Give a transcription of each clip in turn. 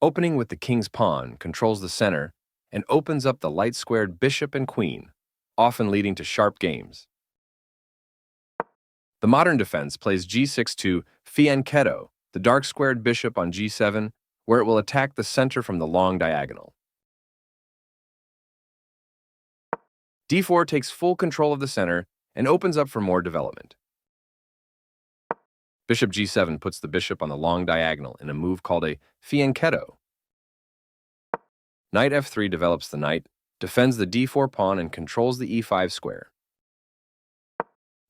Opening with the king's pawn controls the center and opens up the light-squared bishop and queen, often leading to sharp games. The modern defense plays g6 to fianchetto, the dark-squared bishop on g7, where it will attack the center from the long diagonal. d4 takes full control of the center and opens up for more development. Bishop g7 puts the bishop on the long diagonal in a move called a fianchetto. Knight f3 develops the knight, defends the d4 pawn, and controls the e5 square.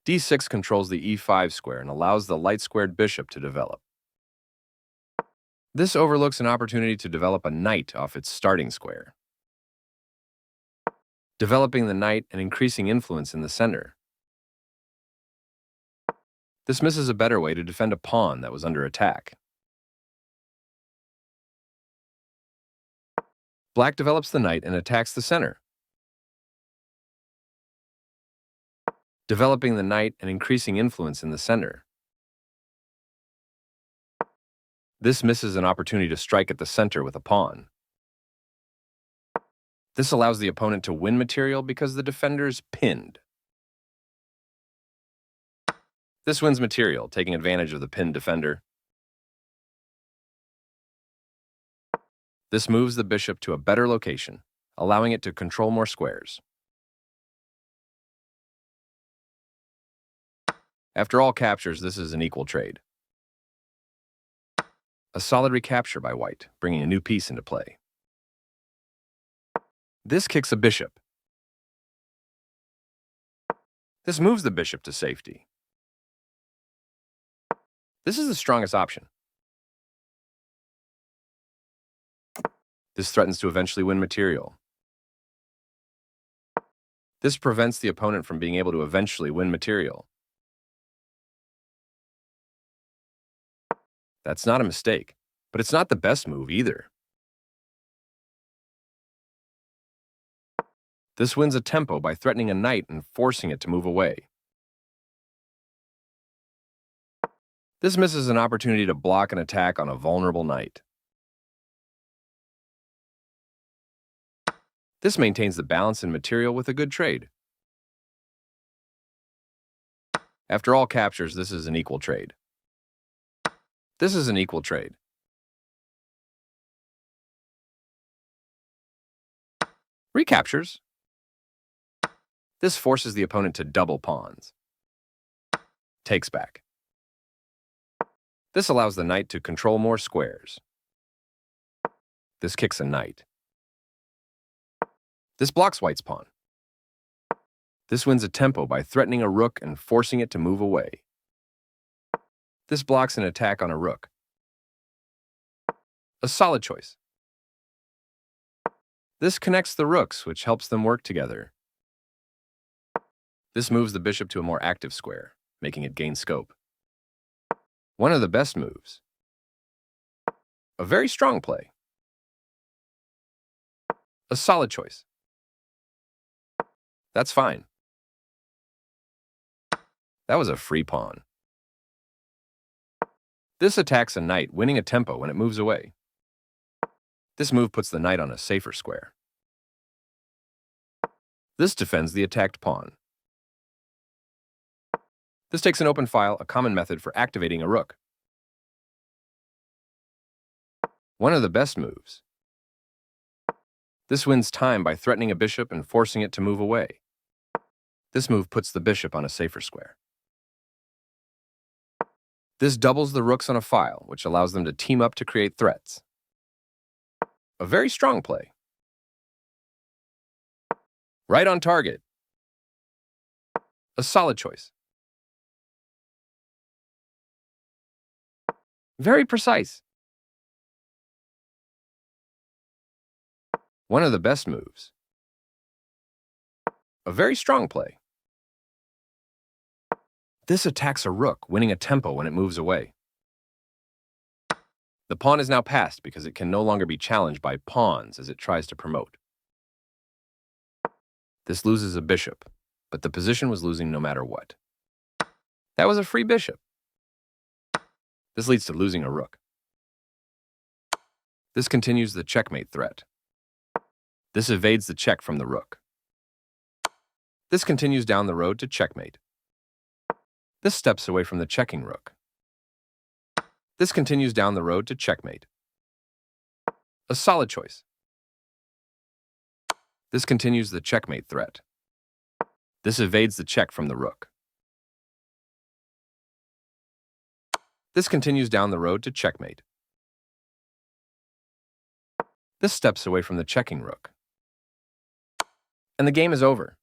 d6 controls the e5 square and allows the light-squared bishop to develop. This overlooks an opportunity to develop a knight off its starting square, developing the knight and increasing influence in the center. This misses a better way to defend a pawn that was under attack. Black develops the knight and attacks the center, developing the knight and increasing influence in the center. This misses an opportunity to strike at the center with a pawn. This allows the opponent to win material because the defender is pinned. This wins material, taking advantage of the pinned defender. This moves the bishop to a better location, allowing it to control more squares. After all captures, this is an equal trade. A solid recapture by white, bringing a new piece into play. This kicks a bishop. This moves the bishop to safety. This is the strongest option. This threatens to eventually win material. This prevents the opponent from being able to eventually win material. That's not a mistake, but it's not the best move either. This wins a tempo by threatening a knight and forcing it to move away. This misses an opportunity to block an attack on a vulnerable knight. This maintains the balance in material with a good trade. After all captures, this is an equal trade. This is an equal trade. Recaptures. This forces the opponent to double pawns. Takes back. This allows the knight to control more squares. This kicks a knight. This blocks white's pawn. This wins a tempo by threatening a rook and forcing it to move away. This blocks an attack on a rook. A solid choice. This connects the rooks, which helps them work together. This moves the bishop to a more active square, making it gain scope. One of the best moves. A very strong play. A solid choice. That's fine. That was a free pawn. This attacks a knight, winning a tempo when it moves away. This move puts the knight on a safer square. This defends the attacked pawn. This takes an open file, a common method for activating a rook. One of the best moves. This wins time by threatening a bishop and forcing it to move away. This move puts the bishop on a safer square. This doubles the rooks on a file, which allows them to team up to create threats. A very strong play. Right on target. A solid choice. Very precise. One of the best moves. A very strong play. This attacks a rook, winning a tempo when it moves away. The pawn is now passed because it can no longer be challenged by pawns as it tries to promote. This loses a bishop, but the position was losing no matter what. That was a free bishop. This leads to losing a rook. This continues the checkmate threat. This evades the check from the rook. This continues down the road to checkmate. This steps away from the checking rook. This continues down the road to checkmate. A solid choice. This continues the checkmate threat. This evades the check from the rook. This continues down the road to checkmate. This steps away from the checking rook. And the game is over.